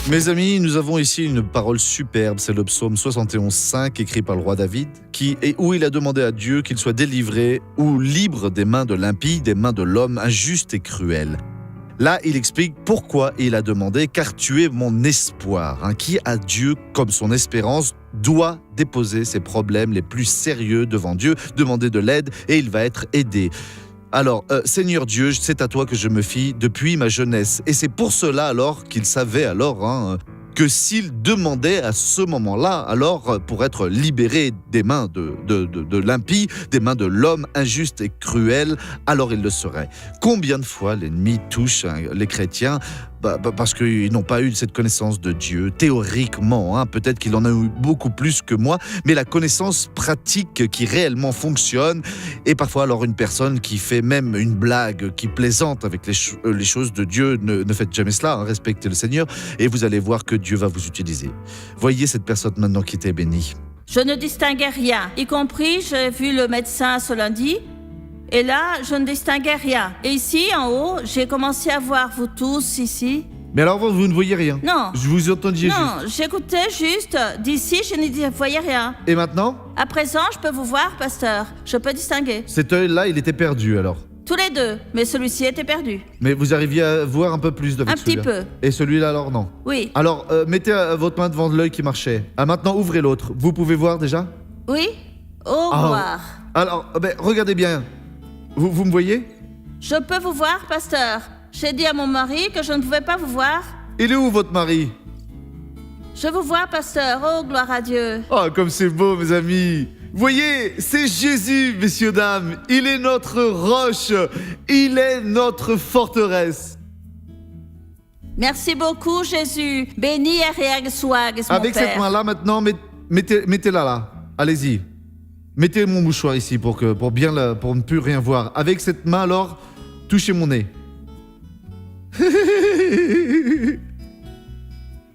Mes amis, nous avons ici une parole superbe, c'est le psaume 71,5 écrit par le roi David, où il a demandé à Dieu qu'il soit délivré ou libre des mains de l'impie, des mains de l'homme injuste et cruel. Là, il explique pourquoi il a demandé, car tu es mon espoir. Qui a Dieu comme son espérance doit déposer ses problèmes les plus sérieux devant Dieu, demander de l'aide et il va être aidé. Alors, Seigneur Dieu, c'est à toi que je me fie depuis ma jeunesse. Et c'est pour cela alors qu'il savait que s'il demandait à ce moment-là, alors pour être libéré des mains de l'impie, des mains de l'homme injuste et cruel, alors il le serait. Combien de fois l'ennemi touche les chrétiens parce qu'ils n'ont pas eu cette connaissance de Dieu, théoriquement, peut-être qu'il en a eu beaucoup plus que moi, mais la connaissance pratique qui réellement fonctionne, et parfois alors une personne qui fait même une blague, qui plaisante avec les choses de Dieu, ne faites jamais cela, respectez le Seigneur, et vous allez voir que Dieu va vous utiliser. Voyez cette personne maintenant qui était bénie. Je ne distinguais rien, y compris j'ai vu le médecin ce lundi, et là, je ne distinguais rien. Et ici, en haut, j'ai commencé à voir vous tous ici. Mais alors vous ne voyez rien? Non. Je vous entendiez juste. Non, j'écoutais juste. D'ici, je ne voyais rien. Et maintenant? À présent, je peux vous voir, pasteur. Je peux distinguer. Cet œil-là, il était perdu alors? Tous les deux, mais celui-ci était perdu. Mais vous arriviez à voir un peu plus avec celui-là? Un petit peu. Et celui-là alors non? Oui. Alors, mettez votre main devant l'œil qui marchait. Maintenant, ouvrez l'autre. Vous pouvez voir déjà? Oui. Au revoir. Alors, regardez bien. Vous me voyez? Je peux vous voir, pasteur. J'ai dit à mon mari que je ne pouvais pas vous voir. Il est où votre mari? Je vous vois, pasteur. Oh, gloire à Dieu. Oh, comme c'est beau, mes amis. Voyez, c'est Jésus, messieurs, dames. Il est notre roche. Il est notre forteresse. Merci beaucoup, Jésus. Béni et swag, mon Avec père. cette main-là, maintenant, mettez-la là. Allez-y. Mettez mon mouchoir ici pour ne plus rien voir. Avec cette main, alors, touchez mon nez.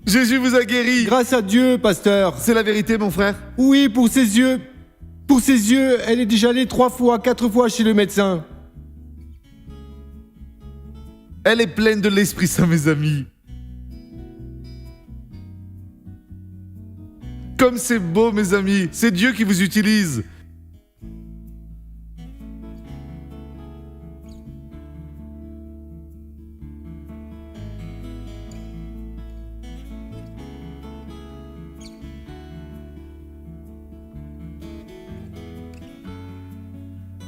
Jésus vous a guéri. Grâce à Dieu, pasteur. C'est la vérité, mon frère? Oui, pour ses yeux. Pour ses yeux, elle est déjà allée 3 fois, 4 fois chez le médecin. Elle est pleine de l'Esprit Saint, mes amis. Comme c'est beau, mes amis. C'est Dieu qui vous utilise.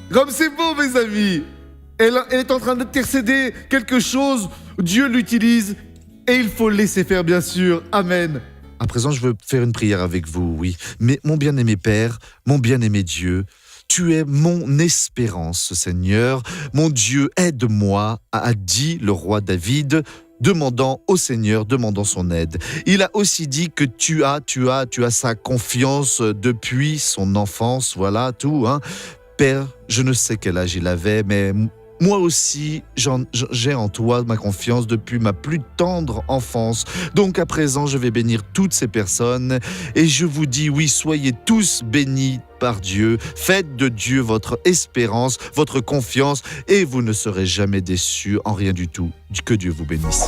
Comme c'est beau, mes amis. Elle est en train d'intercéder quelque chose. Dieu l'utilise et il faut le laisser faire, bien sûr. Amen. À présent, je veux faire une prière avec vous, oui. Mais mon bien-aimé Père, mon bien-aimé Dieu, tu es mon espérance, Seigneur. Mon Dieu, aide-moi, a dit le roi David, demandant au Seigneur, demandant son aide. Il a aussi dit que tu as sa confiance depuis son enfance, voilà, tout, Père, je ne sais quel âge il avait, mais moi aussi, j'ai en toi ma confiance depuis ma plus tendre enfance. Donc à présent, je vais bénir toutes ces personnes et je vous dis, oui, soyez tous bénis par Dieu. Faites de Dieu votre espérance, votre confiance et vous ne serez jamais déçus en rien du tout. Que Dieu vous bénisse.